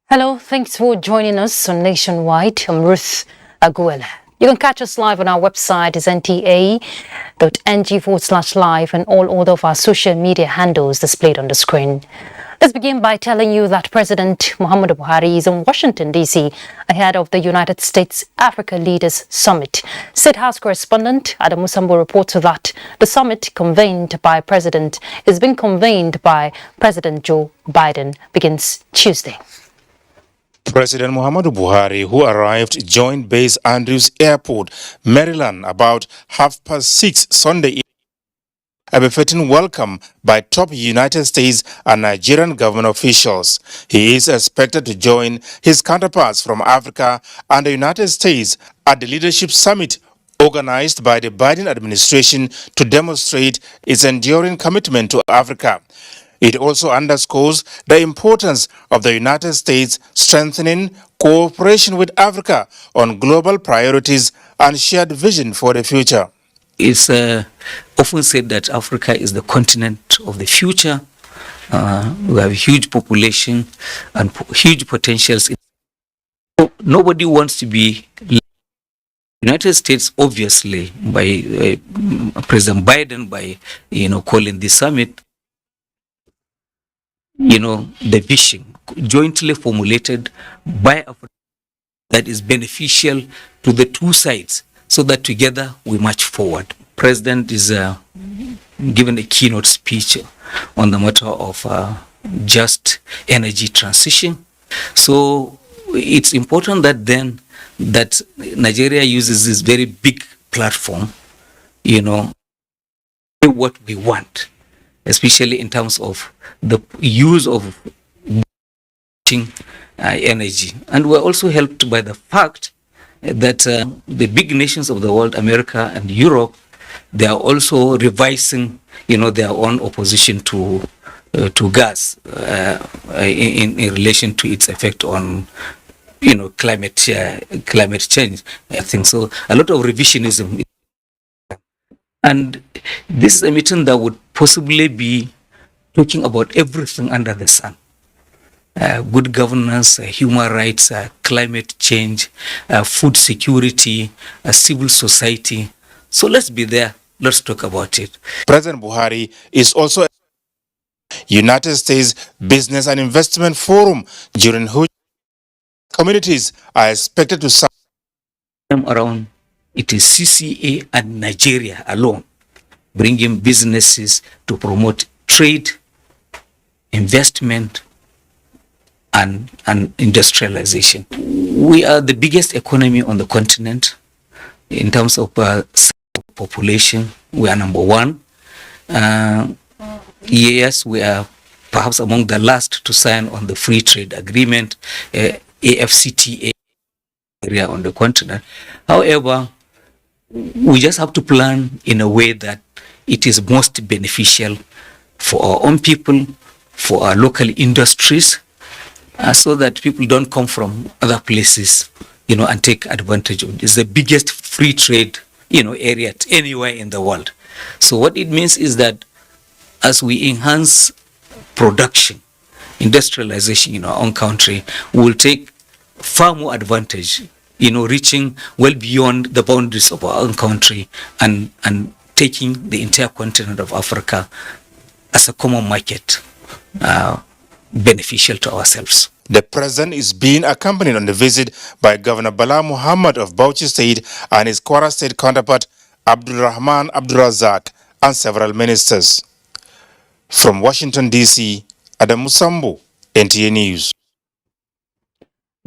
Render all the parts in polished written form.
Hello, thanks for joining us on Nationwide. I'm Ruth Aguela. You can catch us live on our website, is nta.ng/live, and all of our social media handles displayed on the screen. Let's begin by telling you that President Muhammadu Buhari is in Washington, D.C. ahead of the United States Africa Leaders Summit. State House correspondent Adam Musambo reports that the summit is being convened by President Joe Biden, begins Tuesday. President Muhammadu Buhari, who arrived Joint Base Andrews Airport, Maryland, about 6:30 Sunday evening, a befitting welcome by top United States and Nigerian government officials. He is expected to join his counterparts from Africa and the United States at the Leadership Summit organized by the Biden administration to demonstrate its enduring commitment to Africa. It also underscores the importance of the United States strengthening cooperation with Africa on global priorities and shared vision for the future. It's often said that Africa is the continent of the future. We have a huge population and huge potentials. Nobody wants to be United States, obviously, by President Biden, by calling this summit. The vision jointly formulated by Africa that is beneficial to the two sides, so that together we march forward. President is given a keynote speech on the matter of just energy transition. So it's important that Nigeria uses this very big platform, what we want, especially in terms of the use of energy. And we're also helped by the fact that the big nations of the world, America and Europe, they are also revising, their own opposition to gas in relation to its effect on, climate change. I think so. A lot of revisionism. And this is a meeting that would possibly be talking about everything under the sun. Good governance, human rights, climate change, food security, civil society. So let's be there. Let's talk about it. President Buhari is also at the United States Business and Investment Forum, during which communities are expected to sign. Around it is CCA and Nigeria alone, bringing businesses to promote trade, investment, and industrialization. We are the biggest economy on the continent in terms of population. We are number one. Yes, we are perhaps among the last to sign on the free trade agreement, AFCTA area on the continent. However, we just have to plan in a way that it is most beneficial for our own people, for our local industries, so that people don't come from other places, and take advantage of it. It's the biggest free trade, area anywhere in the world. So what it means is that as we enhance production, industrialization in our own country, we will take far more advantage, reaching well beyond the boundaries of our own country and taking the entire continent of Africa as a common market, beneficial to ourselves. The president is being accompanied on the visit by Governor Bala Muhammad of Bauchi State and his Kwara State counterpart Abdul Rahman Abdulrazak and several ministers. From Washington, D.C., Adam Musambo, NTA News.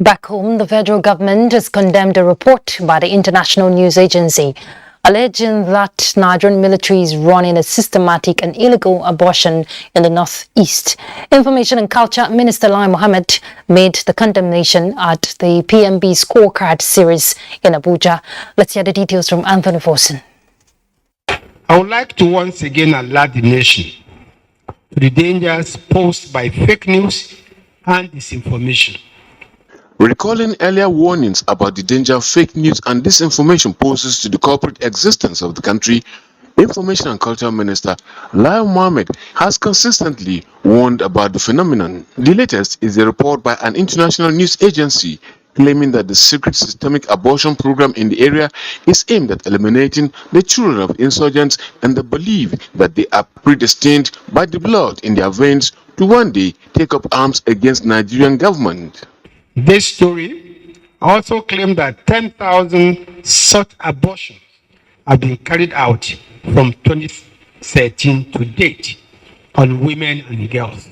Back home, the federal government has condemned a report by the International News Agency alleging that Nigerian military is running a systematic and illegal abortion in the northeast. Information and Culture Minister Lai Mohammed made the condemnation at the PMB scorecard series in Abuja. Let's hear the details from Anthony Forson. I would like to once again alert the nation to the dangers posed by fake news and disinformation. Recalling earlier warnings about the danger of fake news and disinformation poses to the corporate existence of the country, Information and Culture Minister Lai Mohammed has consistently warned about the phenomenon. The latest is a report by an international news agency claiming that the secret systemic abortion program in the area is aimed at eliminating the children of insurgents and the belief that they are predestined by the blood in their veins to one day take up arms against Nigerian government. This story also claimed that 10,000 such abortions have been carried out from 2013 to date on women and girls.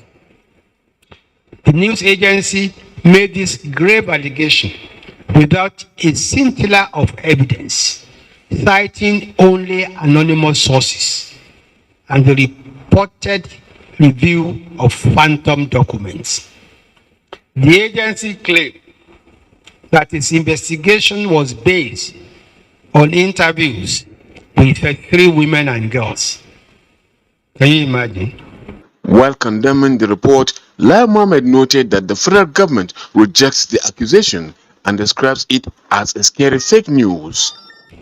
The news agency made this grave allegation without a scintilla of evidence, citing only anonymous sources and the reported review of phantom documents. The agency claimed that its investigation was based on interviews with 3 women and girls. Can you imagine? While condemning the report, Lai Mohammed noted that the federal government rejects the accusation and describes it as a scary fake news.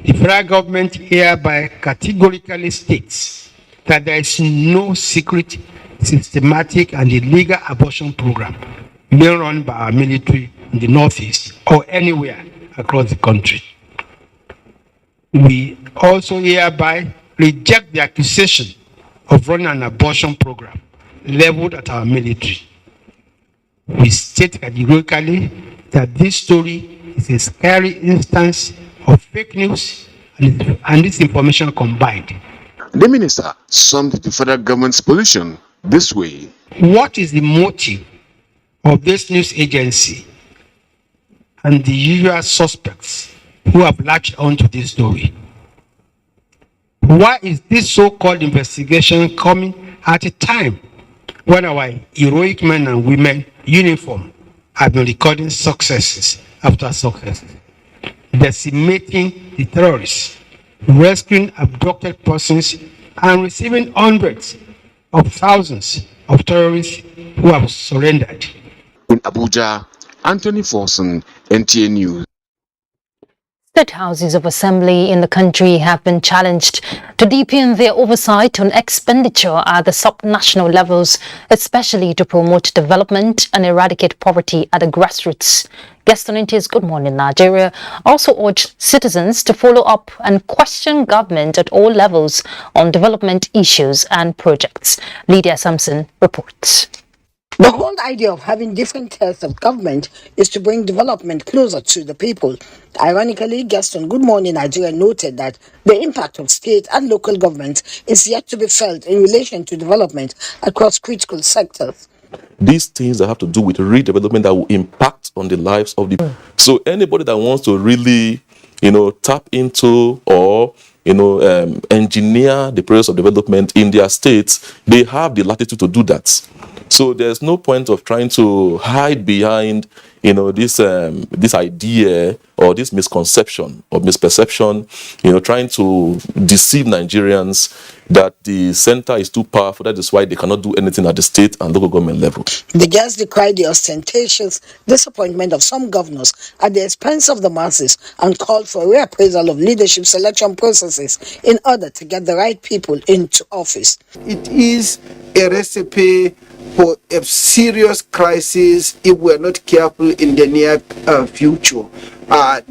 The federal government hereby categorically states that there is no secret, systematic, and illegal abortion program being run by our military in the northeast or anywhere across the country. We also hereby reject the accusation of running an abortion program leveled at our military. We state categorically that this story is a scary instance of fake news and disinformation combined. The minister summed the federal government's position this way. What is the motive of this news agency and the usual suspects who have latched onto this story? Why is this so-called investigation coming at a time when our heroic men and women uniform have been recording successes after successes, decimating the terrorists, rescuing abducted persons, and receiving hundreds of thousands of terrorists who have surrendered? In Abuja, Anthony Forson, NTA News. State houses of assembly in the country have been challenged to deepen their oversight on expenditure at the sub-national levels, especially to promote development and eradicate poverty at the grassroots. Guest on NTA's Good Morning Nigeria also urged citizens to follow up and question government at all levels on development issues and projects. Lydia Sampson reports. The whole idea of having different tiers of government is to bring development closer to the people. Ironically, guest on Good Morning Nigeria noted that the impact of state and local governments is yet to be felt in relation to development across critical sectors. These things that have to do with redevelopment that will impact on the lives of the people. So anybody that wants to really, tap into or engineer the process of development in their states, they have the latitude to do that. So there's no point of trying to hide behind, this idea or this misconception or misperception, trying to deceive Nigerians that the center is too powerful. That is why they cannot do anything at the state and local government level. The guests decried the ostentatious disappointment of some governors at the expense of the masses and called for a reappraisal of leadership selection processes in order to get the right people into office. It is a recipe for a serious crisis if we're not careful in the near future.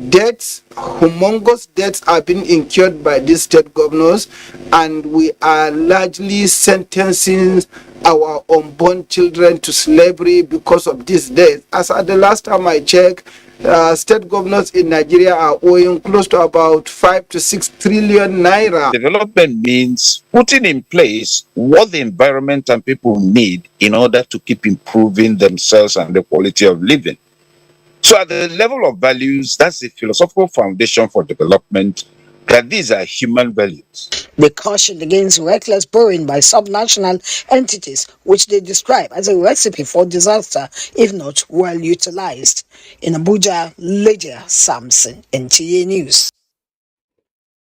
Debts, humongous debts are being incurred by these state governors, and we are largely sentencing our unborn children to slavery because of this debt. As at the last time I checked, state governors in Nigeria are owing close to about 5 to 6 trillion naira. Development means putting in place what the environment and people need in order to keep improving themselves and the quality of living. So at the level of values, that's the philosophical foundation for development, that these are human values. They cautioned against reckless borrowing by subnational entities, which they describe as a recipe for disaster if not well utilized. In Abuja, Lydia Samson, NTA News.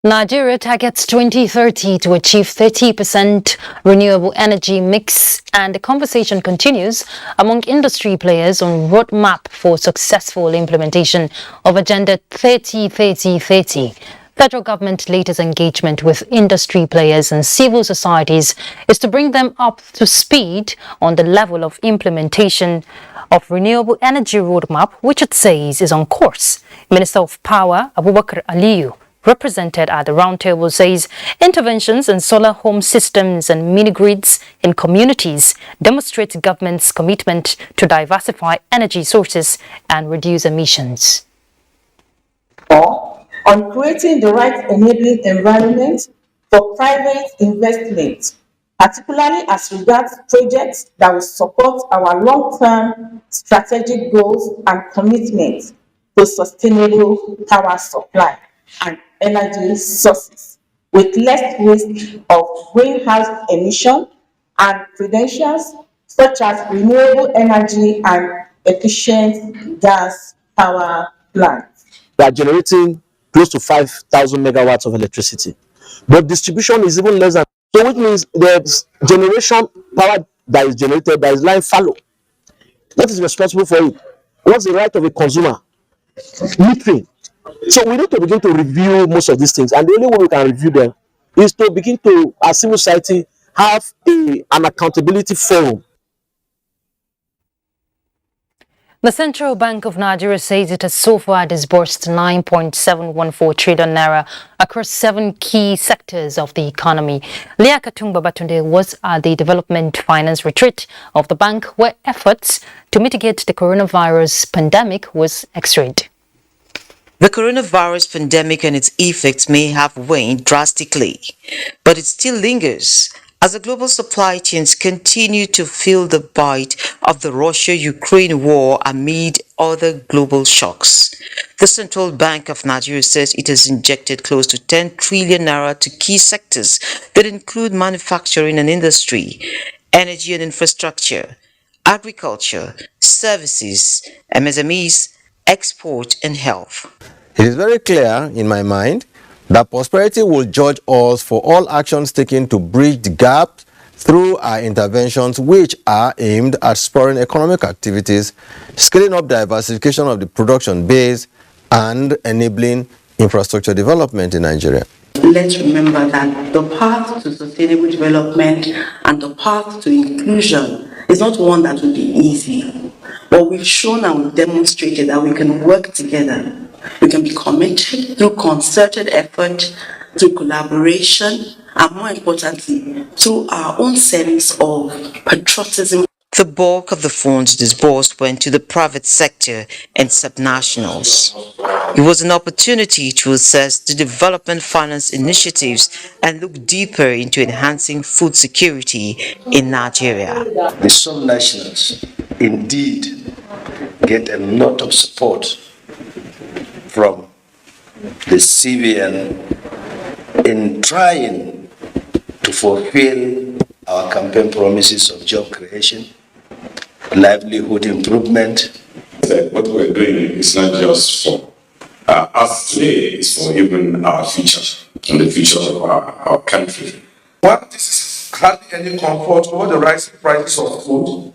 Nigeria targets 2030 to achieve 30% renewable energy mix, and the conversation continues among industry players on roadmap for successful implementation of Agenda 30-30-30. Federal government latest engagement with industry players and civil societies is to bring them up to speed on the level of implementation of renewable energy roadmap, which it says is on course. Minister of Power Abubakar Aliyu, represented at the roundtable, says interventions in solar home systems and mini-grids in communities demonstrate government's commitment to diversify energy sources and reduce emissions. On creating the right enabling environment for private investment, particularly as regards projects that will support our long-term strategic goals and commitments to sustainable power supply and energy sources with less risk of greenhouse emission and credentials such as renewable energy and efficient gas power plants. They are generating close to 5,000 megawatts of electricity, but distribution is even less than. So which means there's generation power that is generated that is lying fallow. What is responsible for it? What's the right of a consumer? Metering. So we need to begin to review most of these things, and the only way we can review them is to begin to, as civil society, have an accountability forum. The Central Bank of Nigeria says it has so far disbursed 9.714 trillion naira across 7 key sectors of the economy. Leah Katung Babatunde was at the Development Finance Retreat of the bank, where efforts to mitigate the coronavirus pandemic was x-rayed. The coronavirus pandemic and its effects may have waned drastically, but it still lingers as the global supply chains continue to feel the bite of the Russia-Ukraine war amid other global shocks. The Central Bank of Nigeria says it has injected close to 10 trillion naira to key sectors that include manufacturing and industry, energy and infrastructure, agriculture, services, MSMEs, export and health. It is very clear in my mind that prosperity will judge us for all actions taken to bridge the gap through our interventions, which are aimed at spurring economic activities, scaling up diversification of the production base, and enabling infrastructure development in Nigeria. Let's remember that the path to sustainable development and the path to inclusion is not one that will be easy. But we've shown and we've demonstrated that we can work together. We can be committed through concerted effort, through collaboration, and more importantly, through our own sense of patriotism. The bulk of the funds disbursed went to the private sector and subnationals. It was an opportunity to assess the development finance initiatives and look deeper into enhancing food security in Nigeria. The subnationals indeed get a lot of support from the CBN in trying to fulfill our campaign promises of job creation, livelihood improvement. What we're doing is not just for us today, it's for even our future and the future of our country. One, this is hardly any comfort over the rising prices of food.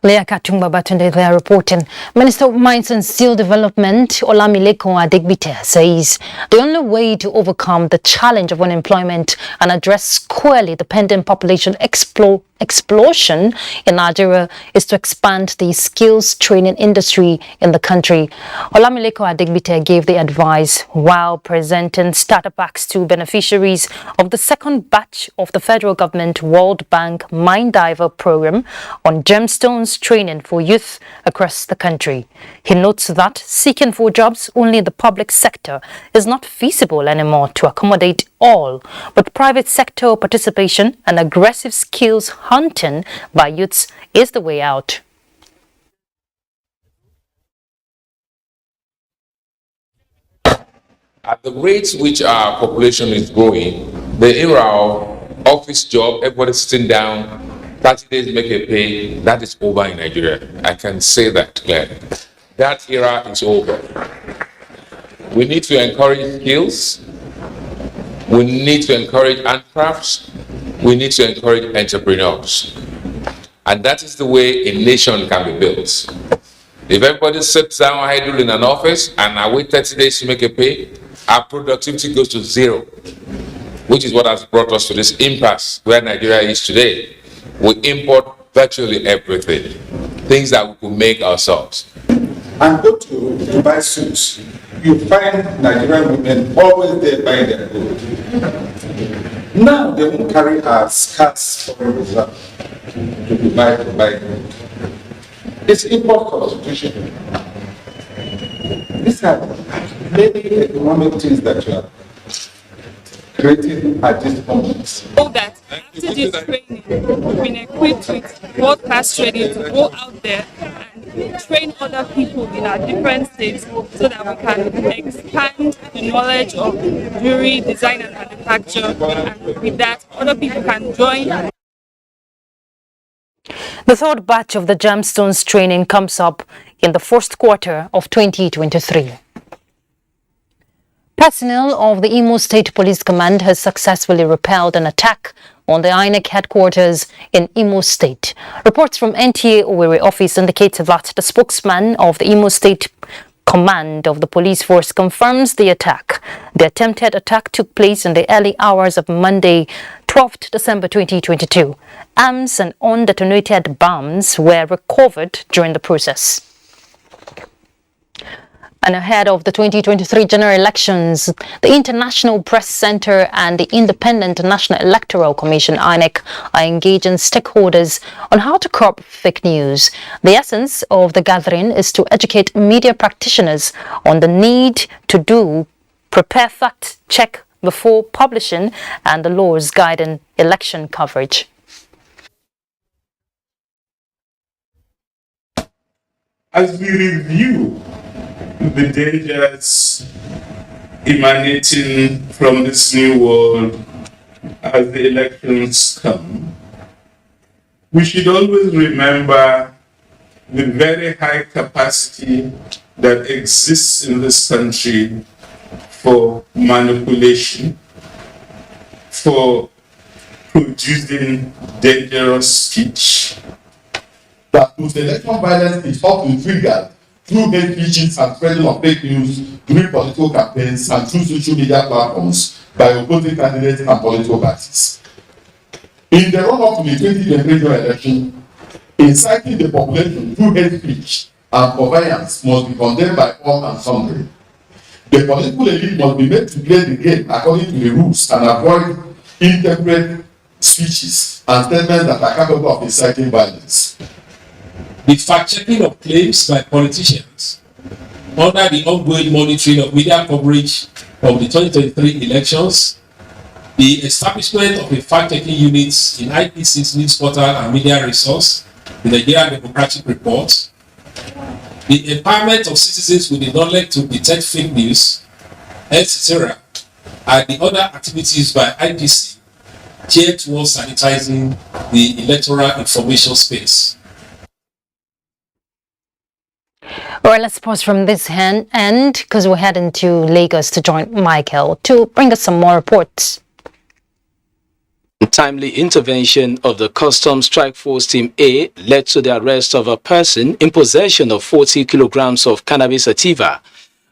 Leah Katung Babatunde there reporting. Minister of Mines and Steel Development Olamileko Adegbite says the only way to overcome the challenge of unemployment and address squarely the pending population explosion in Nigeria is to expand the skills training industry in the country. Olamileko Adegbite gave the advice while presenting starter packs to beneficiaries of the second batch of the federal government World Bank Mine Diver program on gemstones training for youth across the country. He notes that seeking for jobs only in the public sector is not feasible anymore to accommodate all, but private sector participation and aggressive skills hunting by youths is the way out. At the rate which our population is growing, the era of office job, everybody sitting down, 30 days make a pay, that is over in Nigeria. I can say that clearly. That era is over. We need to encourage skills. We need to encourage handcrafts. We need to encourage entrepreneurs. And that is the way a nation can be built. If everybody sits down idle in an office and I wait 30 days to make a pay, our productivity goes to zero, which is what has brought us to this impasse where Nigeria is today. We import virtually everything, things that we could make ourselves. And go to buy suits, you find Nigerian women always there buying their gold. Now they won't carry our scarce foreign reserve to buy gold. It's import substitution. These are many economic things that you are creating at this moment. So that after this training, we've been equipped with world-class training to go out there and train other people in our different states so that we can expand the knowledge of jewelry, design and manufacture, and with that, other people can join. The third batch of the Gemstones training comes up in the first quarter of 2023. Personnel of the IMO State Police Command has successfully repelled an attack on the INEC headquarters in IMO State. Reports from NTA Owerri office indicate that the spokesman of the IMO State Command of the police force confirms the attack. The attempted attack took place in the early hours of Monday, 12th December 2022. Arms and undetonated bombs were recovered during the process. And ahead of the 2023 general elections, the International Press Center and the Independent National Electoral Commission (INEC) are engaging stakeholders on how to curb fake news. The essence of the gathering is to educate media practitioners on the need to prepare fact check before publishing and the laws guiding election coverage. As we review the dangers emanating from this new world as the elections come, we should always remember the very high capacity that exists in this country for manipulation, for producing dangerous speech. That post-election violence is often triggered through hate speeches and spreading of fake news during political campaigns and through social media platforms by opposing candidates and political parties. In the run-up to the 2023 general election, inciting the population through hate speech and purveyance must be condemned by all and sundry. The political elite must be made to play the game according to the rules and avoid intemperate speeches and statements that are capable of inciting violence. The fact-checking of claims by politicians under the ongoing monitoring of media coverage of the 2023 elections, the establishment of a fact-checking unit in IPC's news portal and media resource, the Nigerian Democratic Report, the empowerment of citizens with the knowledge to detect fake news, etc., and the other activities by IPC geared towards sanitizing the electoral information space. All right, let's pause from this end because we're heading to Lagos to join Michael to bring us some more reports. Timely intervention of the Customs Strike Force Team A led to the arrest of a person in possession of 40 kilograms of cannabis sativa.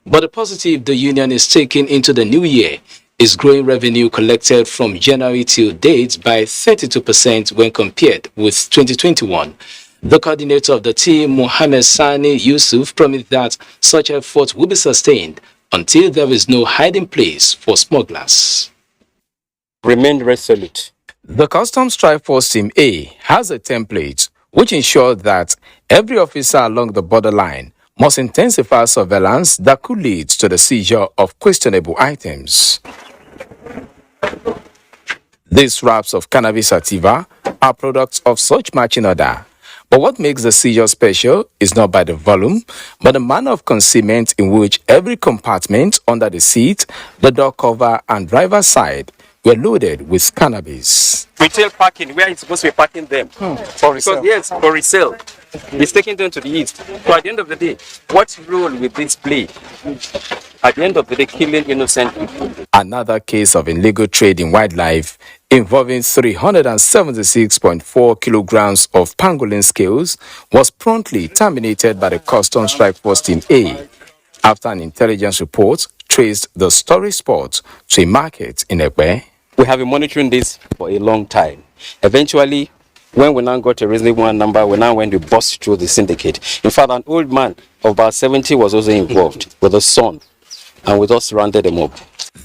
But the positive the union is taking into the new year is growing revenue collected from January till date by 32% when compared with 2021. The coordinator of the team, Mohammed Sani Yusuf, promised that such efforts will be sustained until there is no hiding place for smugglers. Remain resolute. The Customs Strike Force Team A has a template which ensures that every officer along the borderline must intensify surveillance that could lead to the seizure of questionable items. These wraps of cannabis sativa are products of such marching order, But what makes the seizure special is not by the volume, but the manner of concealment in which every compartment under the seat, the door cover and driver's side were loaded with cannabis. Retail parking, where it's supposed to be parking them. For resale. Because, yes, for resale. It's taking them to the east. So at the end of the day, what role will this play? At the end of the day, killing innocent people. Another case of illegal trade in wildlife involving 376.4 kilograms of pangolin scales was promptly terminated by the Customs Strike Force Team A after an intelligence report traced the storage spot to a market in Ekpe. We have been monitoring this for a long time. Eventually, when we now got a reasonable number, we now went to bust through the syndicate. In fact, an old man of about 70 was also involved with a son, and we just rounded them up.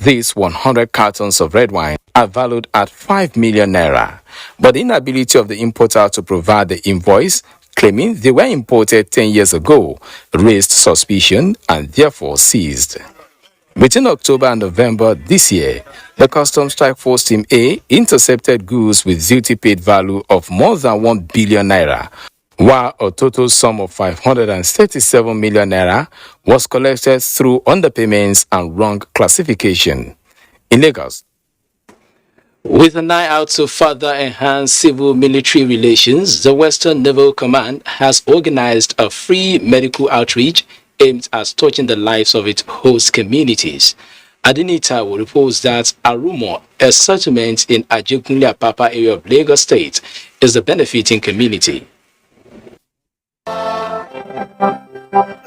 These 100 cartons of red wine are valued at 5 million naira, but the inability of the importer to provide the invoice, claiming they were imported 10 years ago, raised suspicion and therefore seized. Between October and November this year, the Customs Strike Force Team A intercepted goods with duty-paid value of more than 1 billion naira, while a total sum of 537 million naira was collected through underpayments and wrong classification. In Lagos, with an eye out to further enhance civil-military relations, the Western Naval Command has organized a free medical outreach aimed at touching the lives of its host communities. Adinita will report that Arumo, a settlement in Ajegunle-Apapa area of Lagos State, is the benefiting community.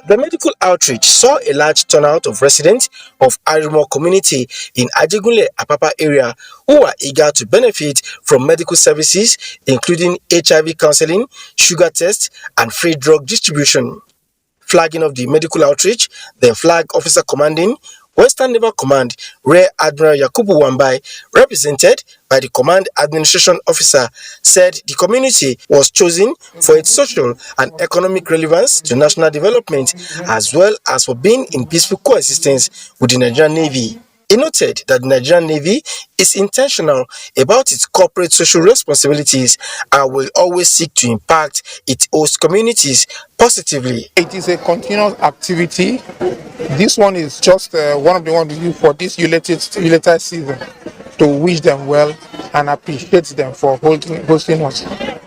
The medical outreach saw a large turnout of residents of Arumo community in Ajegunle-Apapa area who are eager to benefit from medical services, including HIV counseling, sugar tests, and free drug distribution. Flagging of the medical outreach, the Flag Officer Commanding Western Naval Command, Rear Admiral Yakubu Wambai, represented by the Command Administration Officer, said the community was chosen for its social and economic relevance to national development, as well as for being in peaceful coexistence with the Nigerian Navy. He noted that the Nigerian Navy is intentional about its corporate social responsibilities and will always seek to impact its host communities positively. It is a continuous activity. This one is just one of the ones we do for this related season to wish them well and appreciate them for hosting us.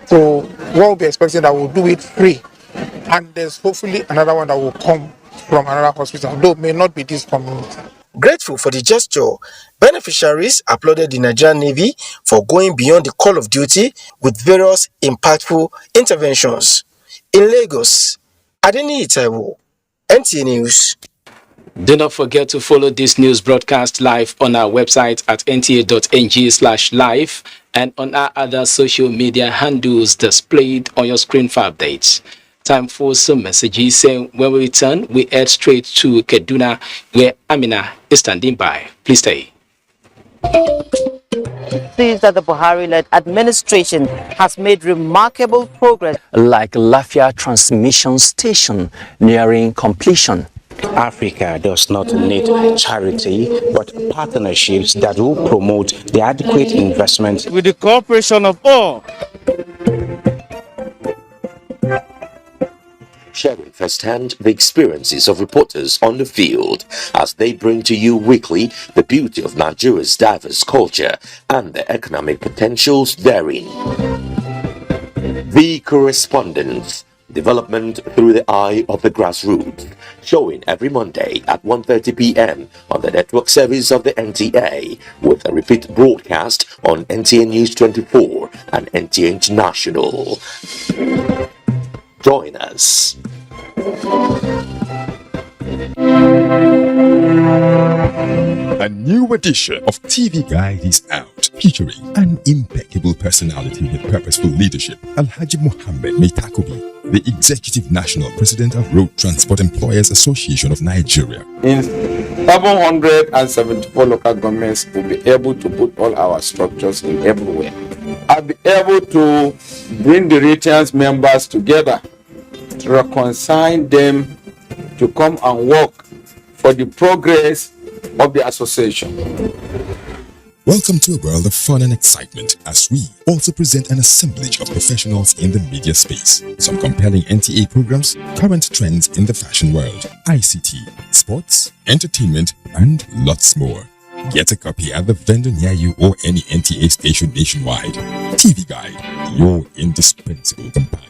So what we'll be expecting that we'll do it free, and there's hopefully another one that will come from another hospital, though it may not be this community. Grateful for the gesture, beneficiaries applauded the Nigerian Navy for going beyond the call of duty with various impactful interventions. In Lagos, Adeni Itaiwo, NTA News. Do not forget to follow this news broadcast live on our website at nta.ng/live and on our other social media handles displayed on your screen for updates. Time for some messages, and when we return, we head straight to Kaduna, where Amina is standing by. Please stay. Says that the Buhari-led administration has made remarkable progress, like Lafia Transmission Station nearing completion. Africa does not need charity, but partnerships that will promote the adequate investment with the cooperation of all. Sharing firsthand the experiences of reporters on the field as they bring to you weekly the beauty of Nigeria's diverse culture and the economic potentials therein. The Correspondent, development through the eye of the grassroots, showing every Monday at 1:30 p.m. on the network service of the NTA, with a repeat broadcast on NTA News 24 and NTA International. Join us. A new edition of TV Guide is out, featuring an impeccable personality with purposeful leadership. Alhaji Mohammed Meitakubi, the Executive National President of Road Transport Employers Association of Nigeria. In 774 local governments, we'll be able to put all our structures in everywhere. I'll be able to bring the Retians members together, to reconcile them, to come and work for the progress of the association. Welcome to a world of fun and excitement as we also present an assemblage of professionals in the media space. Some compelling NTA programs, current trends in the fashion world, ICT, sports, entertainment, and lots more. Get a copy at the vendor near you or any NTA station nationwide. TV Guide, your indispensable companion.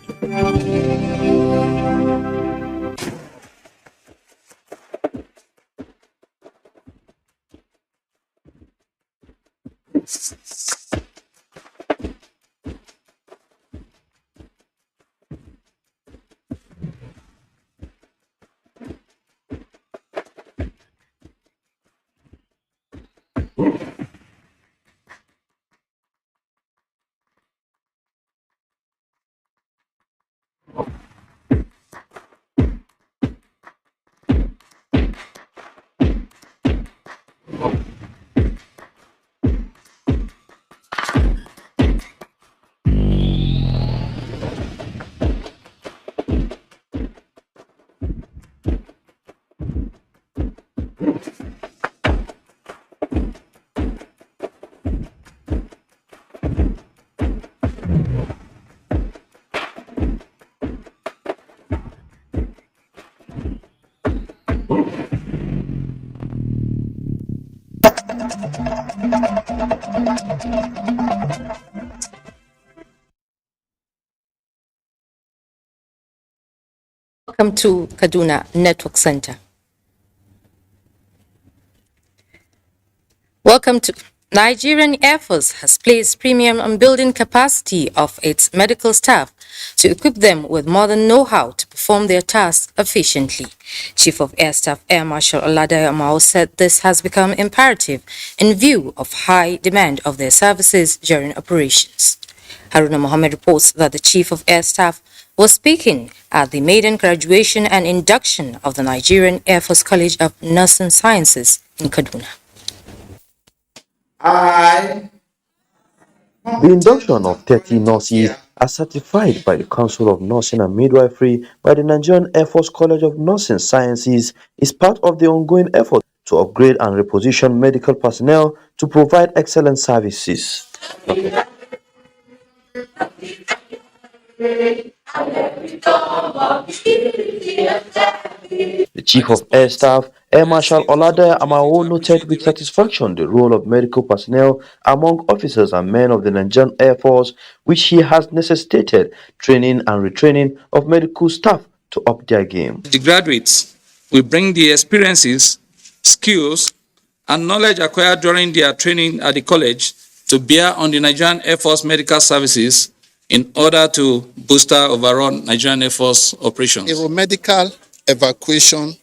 Welcome to Kaduna Network Center. Welcome to Nigerian Air Force has placed premium on building capacity of its medical staff to equip them with modern know-how to perform their tasks efficiently. Chief of Air Staff Air Marshal Oladayo Amao said this has become imperative in view of high demand of their services during operations. Haruna Mohammed reports that the Chief of Air Staff was speaking at the maiden graduation and induction of the Nigerian Air Force College of Nursing Sciences in Kaduna. The induction of 30 nurses are certified by the Council of Nursing and Midwifery by the Nigerian Air Force College of Nursing Sciences is part of the ongoing effort to upgrade and reposition medical personnel to provide excellent services. The Chief of Air Staff, Air Marshal Oladayo Amao, noted with satisfaction the role of medical personnel among officers and men of the Nigerian Air Force, which he has necessitated training and retraining of medical staff to up their game. The graduates will bring the experiences, skills, and knowledge acquired during their training at the college to bear on the Nigerian Air Force medical services in order to boost our overall Nigerian Air Force operations. Aeromedical evacuation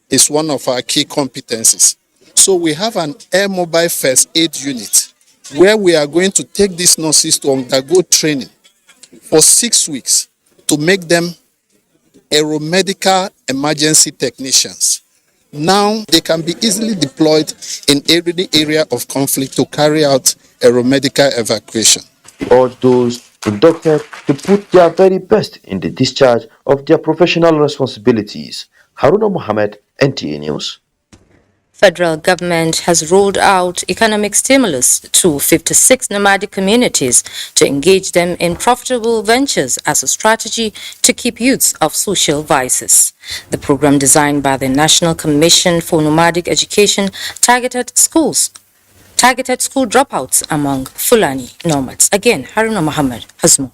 is one of our key competencies. So we have an air mobile first aid unit where we are going to take these nurses to undergo training for 6 weeks to make them aeromedical emergency technicians. Now they can be easily deployed in any area of conflict to carry out aeromedical evacuation. Urge those inducted to put their very best in the discharge of their professional responsibilities. Haruna Mohammed, NTA News. Federal government has rolled out economic stimulus to 56 nomadic communities to engage them in profitable ventures as a strategy to keep youths off social vices. The program, designed by the National Commission for Nomadic Education, targeted school dropouts among Fulani nomads. Again, Haruna Mohammed has more.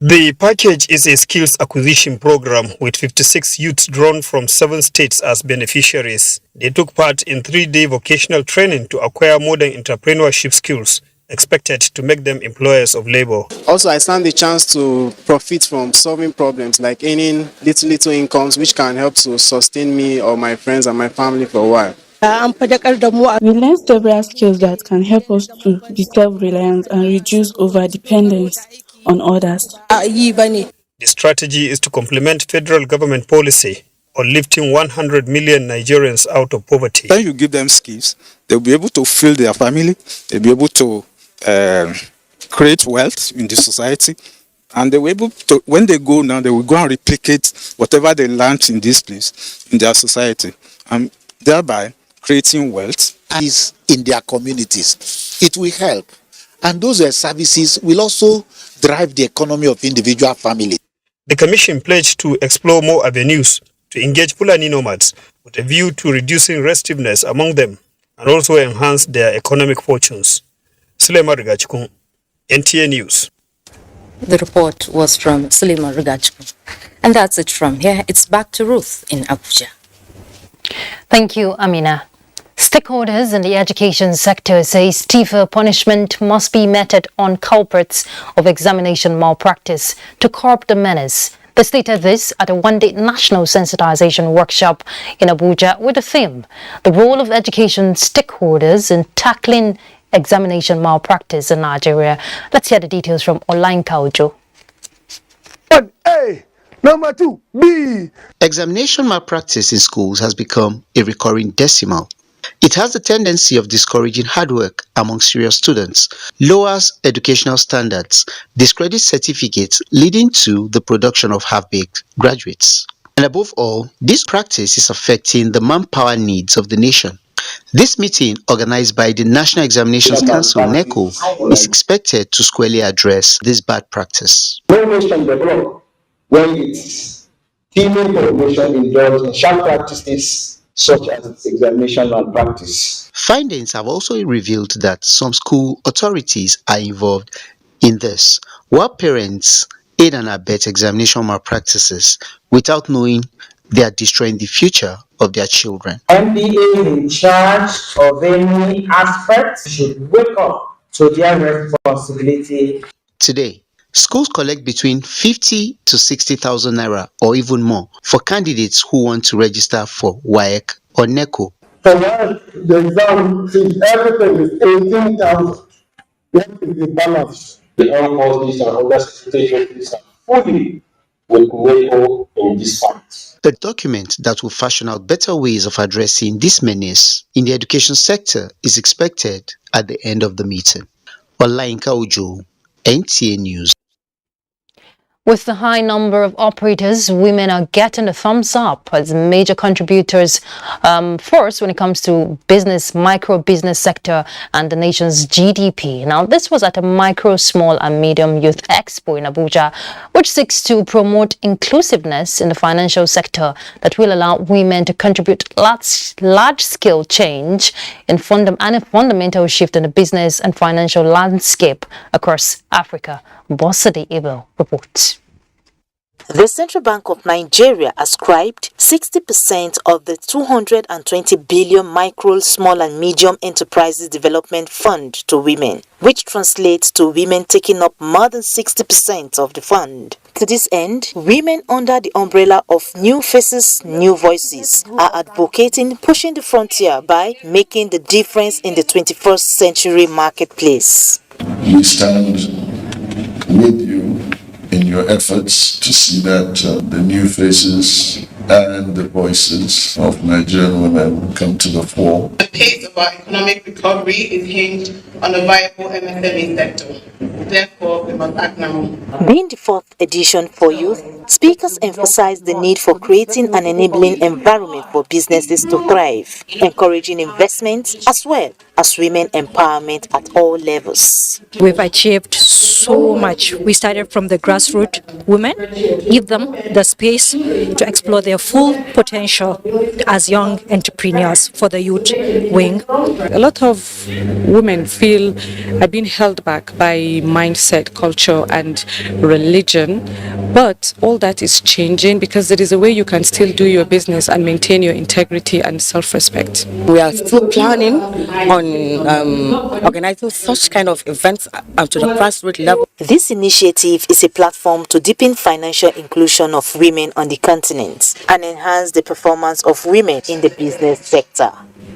The package is a skills acquisition program with 56 youths drawn from 7 states as beneficiaries. They took part in 3-day vocational training to acquire modern entrepreneurship skills expected to make them employers of labor. Also, I stand the chance to profit from solving problems like earning little incomes which can help to sustain me or my friends and my family for a while. We learn several skills that can help us to be self-reliant and reduce over-dependence on others. The strategy is to complement federal government policy on lifting 100 million Nigerians out of poverty. When you give them skills, they'll be able to feed their family, they'll be able to create wealth in the society, and they will be able to, when they go now, they will go and replicate whatever they learned in this place, in their society, and thereby creating wealth is in their communities. It will help. And those services will also drive the economy of individual families. The Commission pledged to explore more avenues to engage Fulani nomads with a view to reducing restiveness among them and also enhance their economic fortunes. Suleiman Rigachikun, NTA News. The report was from Suleiman Rigachikun. And that's it from here. It's back to Ruth in Abuja. Thank you, Amina. Stakeholders in the education sector say stiffer punishment must be meted on culprits of examination malpractice to curb the menace. They stated this at a one-day national sensitization workshop in Abuja with the theme, the role of education stakeholders in tackling examination malpractice in Nigeria. Let's hear the details from Olainka Ojo. A. Number 2, B. Examination malpractice in schools has become a recurring decimal. It has the tendency of discouraging hard work among serious students, lowers educational standards, discredits certificates, leading to the production of half-baked graduates. And above all, this practice is affecting the manpower needs of the nation. This meeting, organized by the National Examinations Council, NECO, is expected to squarely address this bad practice. No nation develop when its female population indulge in sharp practices such as examination malpractice. Findings have also revealed that some school authorities are involved in this, while parents aid and abet examination malpractices without knowing they are destroying the future of their children. NTA in charge of any aspect should wake up to their responsibility. Today, schools collect between 50 to 60,000 naira or even more for candidates who want to register for WAEC or NECO. For WAEC, the exam, since everything is 18,000, what is the balance? The armed forces and other state agencies are fully with NECO in this fight. A document that will fashion out better ways of addressing this menace in the education sector is expected at the end of the meeting. Olainka Ojo, NTA News. With the high number of operators, women are getting a thumbs up as major contributors, first when it comes to business, micro business sector and the nation's GDP. Now, this was at a micro, small and medium youth expo in Abuja, which seeks to promote inclusiveness in the financial sector that will allow women to contribute large-scale change and a fundamental shift in the business and financial landscape across Africa. Bossade Abel reports. The Central Bank of Nigeria ascribed 60% of the 220 billion micro, small and medium enterprises development fund to women, which translates to women taking up more than 60% of the fund. To this end, women under the umbrella of New Faces, New Voices are advocating pushing the frontier by making the difference in the 21st century marketplace. We stand with you in your efforts to see that the new faces and the voices of Nigerian women come to the fore. The pace of our economic recovery is hinged on a viable MSME sector. Therefore, we must act now. Being the fourth edition for youth, speakers emphasized the need for creating an enabling environment for businesses to thrive, encouraging investment as well as women empowerment at all levels. We've achieved so much. We started from the grassroots women, give them the space to explore their full potential as young entrepreneurs for the youth wing. A lot of women feel are being held back by mindset, culture and religion, but all that is changing because there is a way you can still do your business and maintain your integrity and self-respect. We are still planning on organizing such kind of events to the grassroots level. This initiative is a platform to deepen financial inclusion of women on the continent and enhance the performance of women in the business sector.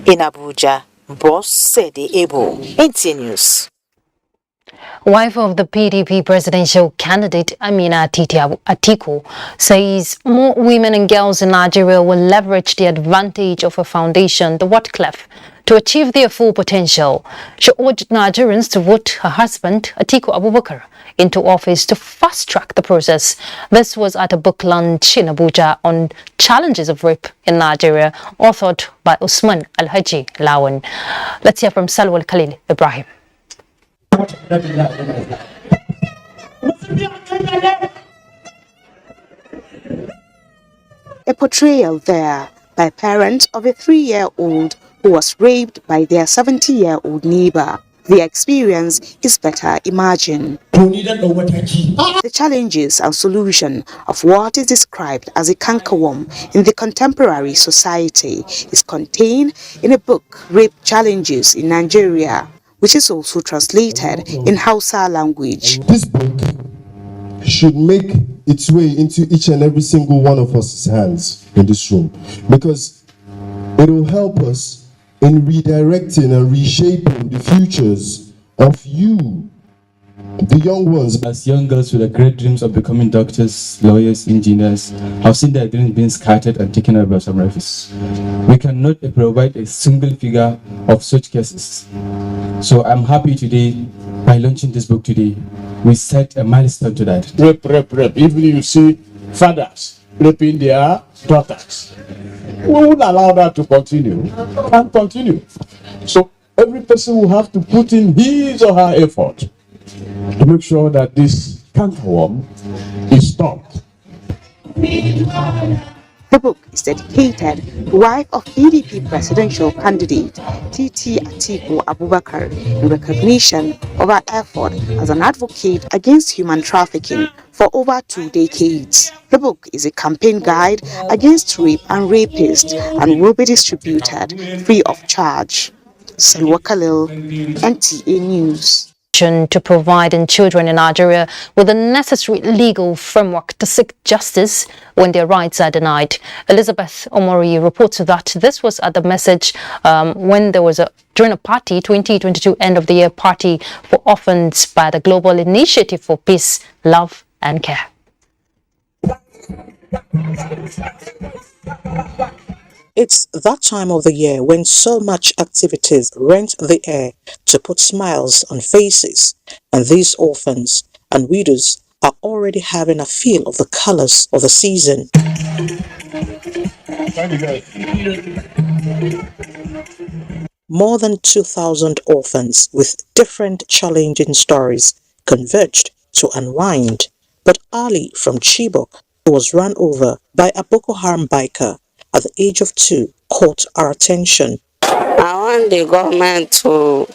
In Abuja, Bossade Abel, NTA News. Wife of the PDP presidential candidate Amina Atiku says more women and girls in Nigeria will leverage the advantage of a foundation, the Wycliffe, to achieve their full potential. She urged Nigerians to vote her husband, Atiku Abubakar, into office to fast-track the process. This was at a book launch in Abuja on challenges of rape in Nigeria, authored by Usman Alhaji Lawan. Let's hear from Salwal Khalil Ibrahim. A portrayal there by parents of a 3-year-old who was raped by their 70-year-old neighbor. The experience is better imagined. The challenges and solution of what is described as a cankerworm in the contemporary society is contained in a book, Rape Challenges in Nigeria, which is also translated in Hausa language. This book should make its way into each and every single one of us hands in this room, because it will help us in redirecting and reshaping the futures of you, the young ones. As young girls with the great dreams of becoming doctors, lawyers, engineers, have seen their dreams being scattered and taken away by some rapists. We cannot provide a single figure of such cases. So I'm happy today, by launching this book today, we set a milestone to that. Rape. Even you see fathers raping their daughters, we won't allow that to continue and continue. So every person will have to put in his or her effort to make sure that this cankerworm is stopped. The book is dedicated to the wife of PDP presidential candidate TT Atiku Abubakar in recognition of her effort as an advocate against human trafficking for over 2 decades. The book is a campaign guide against rape and rapists and will be distributed free of charge. Salwa Khalil, NTA News. To provide children in Nigeria with the necessary legal framework to seek justice when their rights are denied. Elizabeth Omori reports that this was at the message when there was during a party, 2022 end of the year party for orphans by the Global Initiative for Peace, Love and Care. It's that time of the year when so much activities rent the air to put smiles on faces, and these orphans and widows are already having a feel of the colors of the season. More than 2,000 orphans with different challenging stories converged to unwind, but Ali from Chibok, who was run over by a Boko Haram biker at the age of 2, caught our attention. I want the government to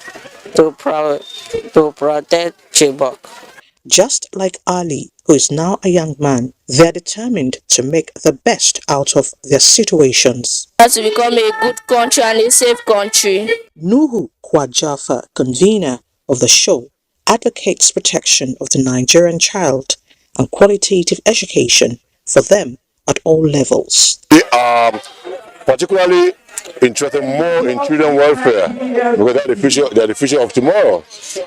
protect Chibok. Just like Ali, who is now a young man, they are determined to make the best out of their situations. That's to become a good country and a safe country. Nuhu Kwajafa, convener of the show, advocates protection of the Nigerian child and qualitative education for them at all levels. They are particularly interested more in children welfare because they are the future of tomorrow.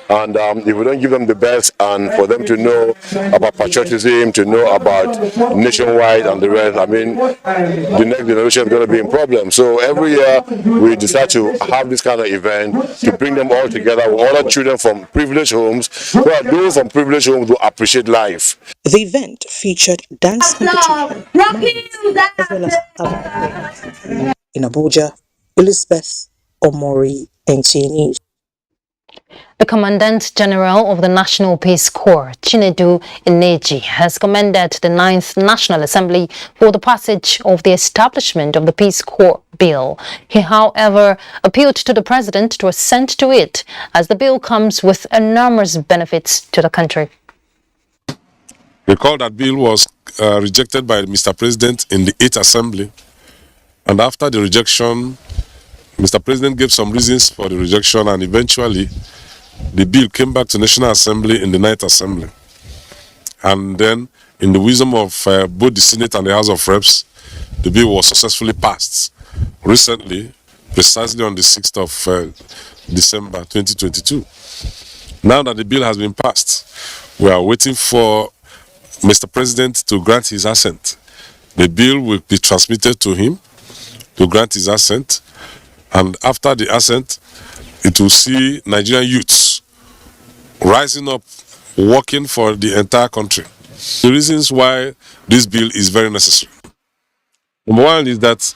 And if we don't give them the best and for them to know about patriotism, to know about nationwide and the rest, I mean, the next generation is going to be in problem. So every year we decide to have this kind of event to bring them all together with other children from privileged homes, so that those from privileged homes will appreciate life. The event featured dance competition as well as other. In Abuja, Elizabeth Omori, NTA News. The Commandant General of the National Peace Corps, Chinedu Ineji, has commended the 9th National Assembly for the passage of the establishment of the Peace Corps Bill. He, however, appealed to the President to assent to it, as the bill comes with enormous benefits to the country. Recall that bill was rejected by Mr. President in the 8th Assembly, and after the rejection, Mr. President gave some reasons for the rejection, and eventually the bill came back to National Assembly in the 9th Assembly. And then, in the wisdom of both the Senate and the House of Reps, the bill was successfully passed recently, precisely on the 6th of December 2022. Now that the bill has been passed, we are waiting for Mr. President to grant his assent. The bill will be transmitted to him to grant his assent, And after the ascent, it will see Nigerian youths rising up, working for the entire country. The reasons why this bill is very necessary. Number one is that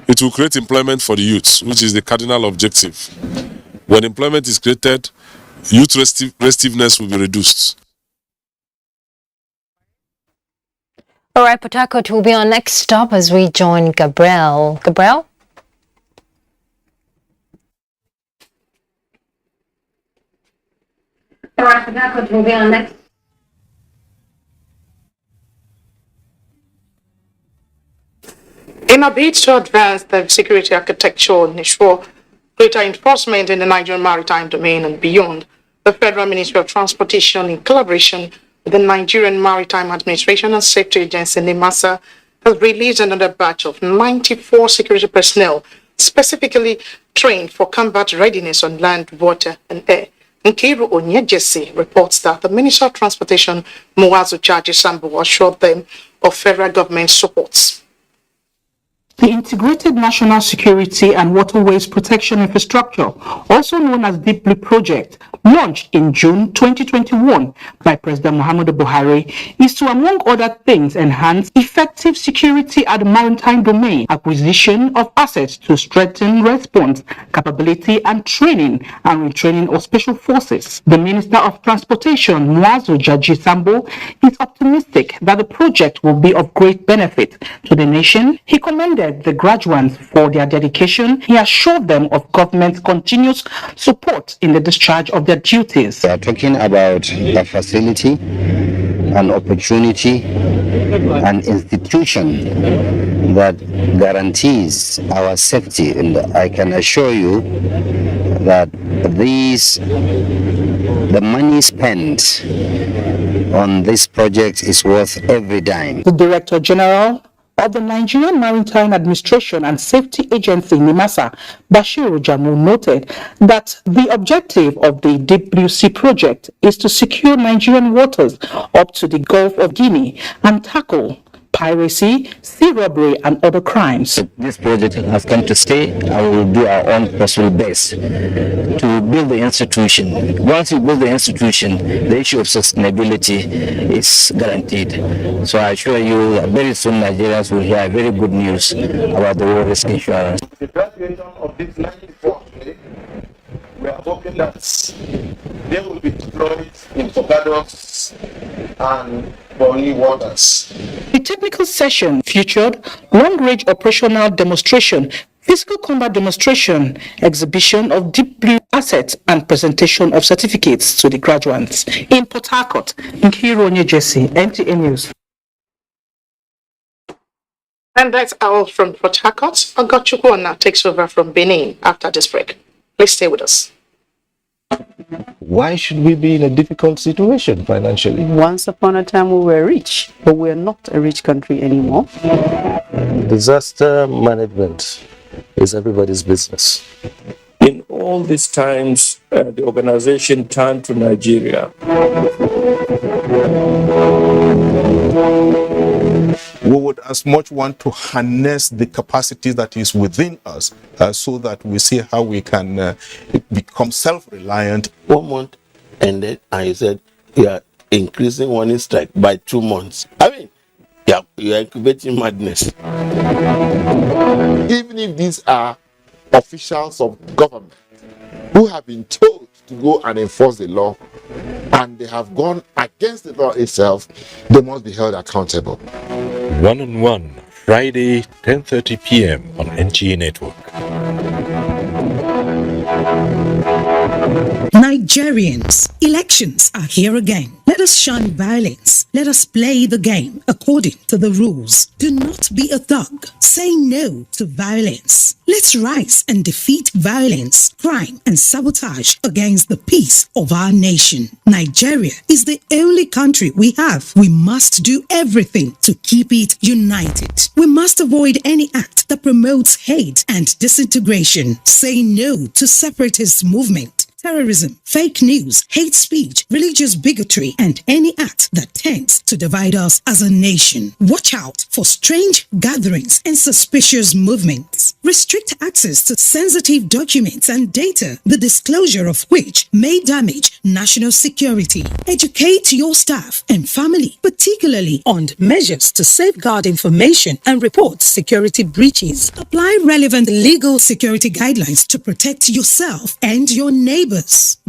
it will create employment for the youths, which is the cardinal objective. When employment is created, youth restiveness will be reduced. All right, Port Harcourt will be our next stop as we join Gabriel. Gabriel? All right, Port Harcourt will be our next. In a bid to advance the security architecture and ensure greater enforcement in the Nigerian maritime domain and beyond, the Federal Ministry of Transportation, in collaboration with the Nigerian Maritime Administration and Safety Agency, NIMASA, has released another batch of 94 security personnel specifically trained for combat readiness on land, water, and air. Nkiru Onyejesi reports that the Minister of Transportation, Muazu Jaji Sambo, assured them of federal government support. The Integrated National Security and Waterways Protection Infrastructure, also known as Deep Blue Project, launched in June 2021 by President Muhammadu Buhari, is to, among other things, enhance effective security at the maritime domain, acquisition of assets to strengthen response, capability and training and retraining of special forces. The Minister of Transportation, Muazu Jaji Sambo, is optimistic that the project will be of great benefit to the nation. He commended the graduates for their dedication. He assured them of government's continuous support in the discharge of their duties. We are talking about a facility, an opportunity, an institution that guarantees our safety, and I can assure you that the money spent on this project is worth every dime. The Director General of the Nigerian Maritime Administration and Safety Agency, NIMASA, Bashiru Jamu, noted that the objective of the Deep Blue Sea project is to secure Nigerian waters up to the Gulf of Guinea and tackle piracy, sea robbery, and other crimes. This project has come to stay, and we will do our own possible best to build the institution. Once you build the institution, the issue of sustainability is guaranteed. So I assure you that very soon Nigerians will hear very good news about the war risk insurance. The graduation of this 94 today, we are hoping that they will be deployed in Barbados and Bonny waters. The technical session featured long-range operational demonstration, physical combat demonstration, exhibition of Deep Blue assets, and presentation of certificates to the graduates. In Port Harcourt, Nkiru Onyejesi, NTA News. And that's all from Port Harcourt. Ogachukwu now takes over from Benin after this break. Please stay with us. Why should we be in a difficult situation financially? Once upon a time we were rich, but we're not a rich country anymore. Disaster management is everybody's business. In all these times, the organization turned to Nigeria. We would as much want to harness the capacity that is within us so that we see how we can become self-reliant. 1 month ended and you said you are increasing warning strike by 2 months. I mean, you are incubating madness. Even if these are officials of government who have been told to go and enforce the law and they have gone against the law itself, they must be held accountable. One-on-One, Friday, 10:30 p.m. on NTA Network. Nigerians, elections are here again. Let us shun violence. Let us play the game according to the rules. Do not be a thug. Say no to violence. Let's rise and defeat violence, crime, and sabotage against the peace of our nation. Nigeria is the only country we have. We must do everything to keep it united. We must avoid any act that promotes hate and disintegration. Say no to separatist movement. terrorism, fake news, hate speech, religious bigotry, and any act that tends to divide us as a nation. Watch out for strange gatherings and suspicious movements. Restrict access to sensitive documents and data, the disclosure of which may damage national security. Educate your staff and family, particularly on measures to safeguard information and report security breaches. Apply relevant legal security guidelines to protect yourself and your neighbors.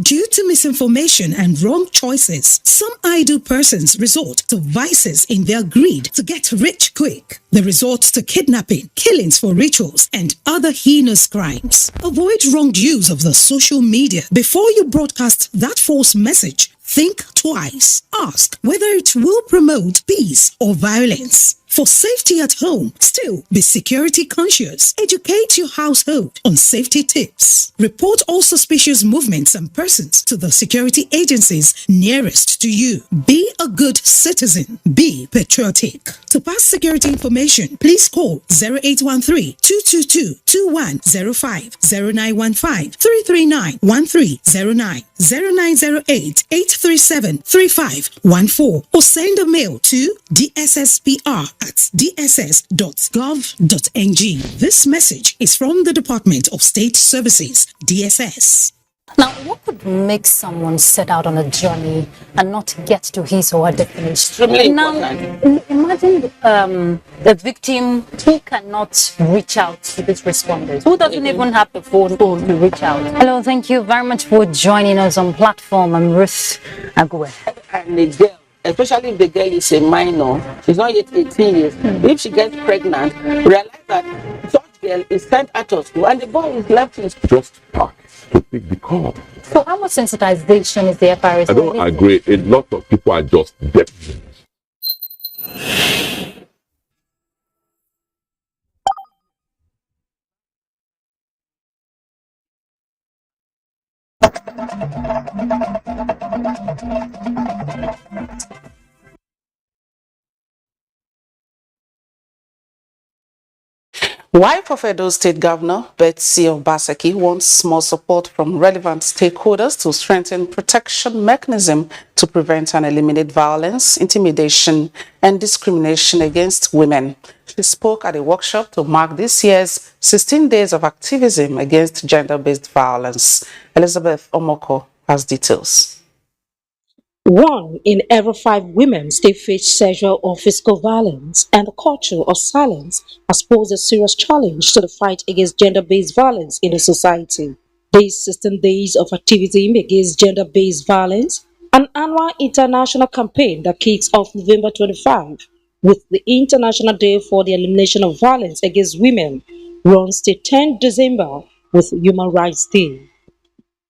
Due to misinformation and wrong choices, some idle persons resort to vices in their greed to get rich quick. They resort to kidnapping, killings for rituals, and other heinous crimes. Avoid wrong use of the social media. Before you broadcast that false message, think twice. Ask whether it will promote peace or violence. For safety at home, still be security conscious. Educate your household on safety tips. Report all suspicious movements and persons to the security agencies nearest to you. Be a good citizen. Be patriotic. To pass security information, please call 0813-222-2105, 0915-339-1309, 0908-837-3514, or send a mail to dssPR@dss.gov.ng. This message is from the Department of State Services, DSS. Now, what could make someone set out on a journey and not get to his or her destination? Now, imagine the victim who cannot reach out to these responders, who doesn't even have the phone to reach out. Hello, thank you very much for joining us on platform. I'm Ruth Agwe. And the girl, especially if the girl is a minor, she's not yet 18 years. If she gets pregnant, realize that such girl is sent out of school and the boy is left in school. Just park to pick the call. So how much sensitization is there, Paris? I don't agree. A lot of people are just deaf. Wife of Edo State Governor Betsy Obaseki wants more support from relevant stakeholders to strengthen protection mechanism to prevent and eliminate violence, intimidation, and discrimination against women. She spoke at a workshop to mark this year's 16 days of activism against gender-based violence. Elizabeth Omoko has details. 1 in every 5 women still face sexual or physical violence, and the culture of silence has posed a serious challenge to the fight against gender-based violence in the society. These 16 days of activism against gender-based violence, an annual international campaign that kicks off November 25 with the International Day for the Elimination of Violence Against Women, runs till 10 December with Human Rights Day.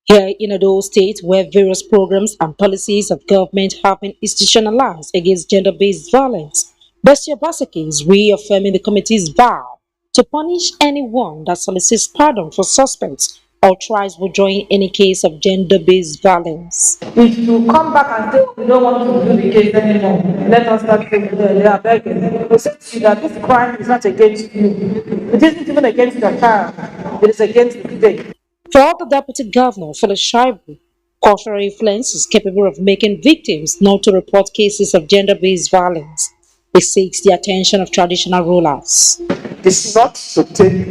Here in Edo State, where various programs and policies of government have been institutionalized against gender-based violence, Betsy Obaseki is reaffirming the committee's vow to punish anyone that solicits pardon for suspects or tries withdrawing any case of gender-based violence. If you come back and say, we don't want to do the case anymore, let us start they are begging. We say to you that this crime is not against you. It isn't even against your child. It is against the state. For the Deputy Governor, Phyllis Shaibu, cultural influence is capable of making victims not to report cases of gender-based violence. It seeks the attention of traditional rulers. It's not to take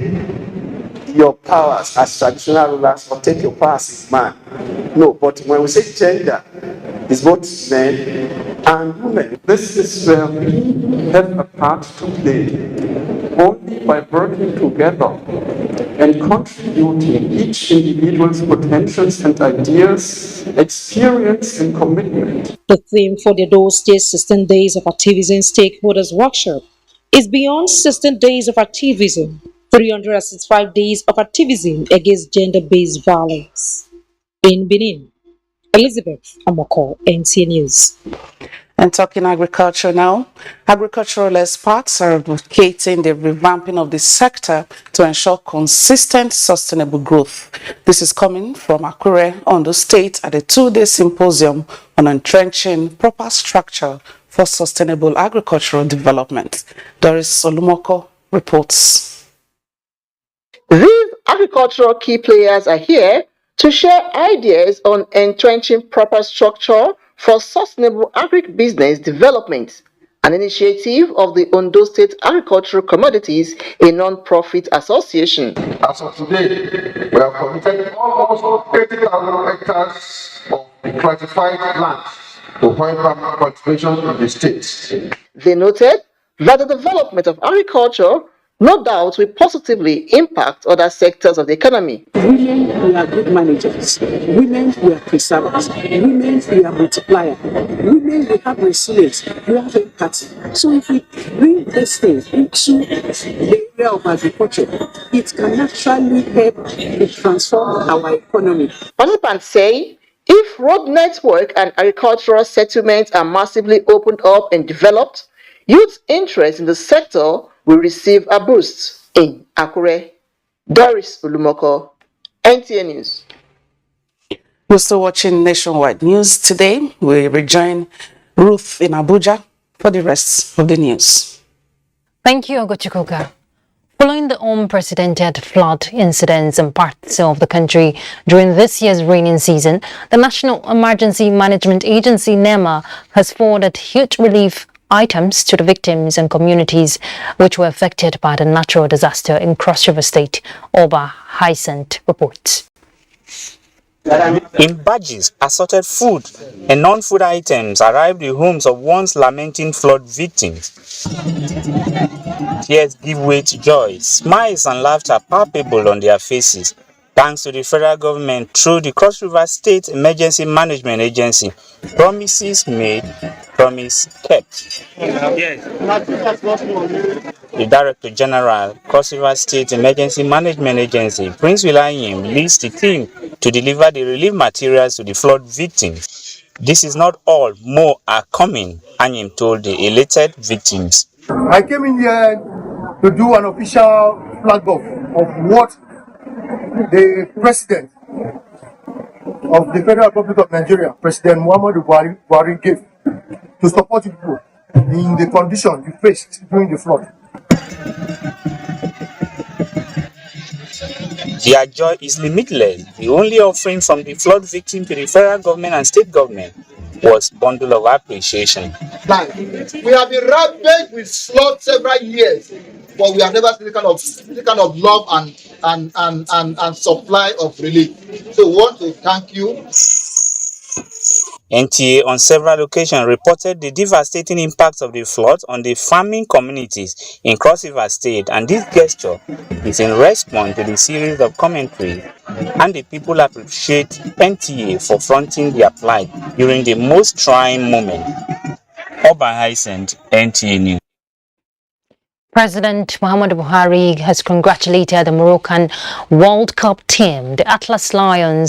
your powers as traditional rulers or take your powers as man. No, but when we say gender, it's both men and women. This is where we have a part to play. Only by working together and contributing each individual's potentials and ideas, experience and commitment. The theme for the Edo State 16 Days of Activism Stakeholders Workshop is beyond 16 days of activism, 365 days of activism against gender-based violence. In Benin, Elizabeth Omoko, NTA News. And talking agriculture now, agricultural experts are advocating the revamping of the sector to ensure consistent, sustainable growth. This is coming from Akure, Ondo State, at a 2-day symposium on entrenching proper structure for sustainable agricultural development. Doris Olumoko reports. These agricultural key players are here to share ideas on entrenching proper structure for sustainable agribusiness development, an initiative of the Ondo State Agricultural Commodities, a non-profit association. As of today, we have committed almost 80,000 hectares of classified lands to oil palm cultivation in the state. They noted that the development of agriculture no doubt will positively impact other sectors of the economy. Women, we are good managers. Women, we are preservers. Women, we are multipliers. Women, we have resilience. We have empathy. So if we bring these things into the area of agriculture, it can actually help to transform our economy. Participants say if road network and agricultural settlements are massively opened up and developed, youth interest in the sector will receive a boost. In Akure, Doris Ulumoko, NTA News. You're still watching Nationwide News. Today, we rejoin Ruth in Abuja for the rest of the news. Thank you, Ogochikoka. Following the unprecedented flood incidents in parts of the country during this year's rainy season, the National Emergency Management Agency, NEMA, has forwarded huge relief items to the victims and communities which were affected by the natural disaster in Cross River State. Oba Hyacinth reports. In badges, assorted food and non-food items arrived in homes of once lamenting flood victims. Tears give way to joy, smiles and laughter palpable on their faces, thanks to the federal government through the Cross River State Emergency Management Agency. Promises made, promise kept. The Director General, Cross River State Emergency Management Agency, Prince William, leads the team to deliver the relief materials to the flood victims. This is not all, more are coming, Anyim told the elated victims. I came in here to do an official flag off of what the President of the Federal Republic of Nigeria, President Muhammadu Buhari, gave to support people in the condition you faced during the flood. Their joy is limitless. The only offering from the flood victim to the federal government and state government was bundle of appreciation. We have been ravaged with flood several years, but we have never seen the kind of love and supply of relief. So we want to thank you. NTA on several occasions reported the devastating impacts of the flood on the farming communities in Cross River State, and this gesture is in response to the series of commentaries, and the people appreciate NTA for fronting their plight during the most trying moment. Oba Hyacinth, NTA News. President Muhammadu Buhari has congratulated the Moroccan World Cup team, the Atlas Lions,